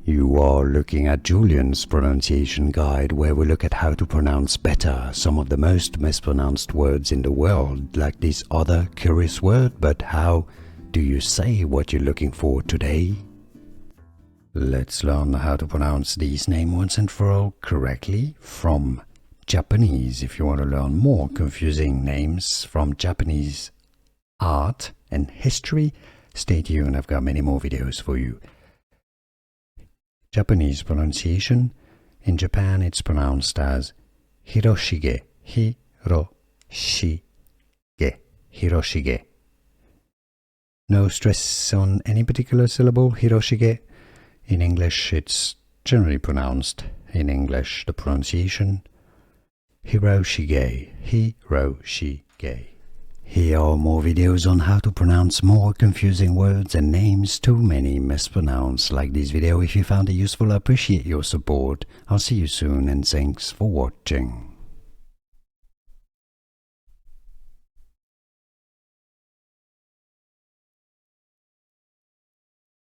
You are looking at Julian's pronunciation guide, where we look at how to pronounce better some of the most mispronounced words in the world, like this other curious word. But how do you say what you're looking for today? Let's learn how to pronounce these names once and for all correctly from Japanese. If you want to learn more confusing names from Japanese art and history, stay tuned. I've got many more videos for you. Japanese pronunciation. In Japan, it's pronounced as Hiroshige. Hiroshige. Hiroshige. No stress on any particular syllable. Hiroshige. In English, it's generally pronounced in English, the pronunciation Hiroshige. Hiroshige. Here are more videos on how to pronounce more confusing words and names too many mispronounced. Like this video if you found it useful. I appreciate your support. I'll see you soon and thanks for watching.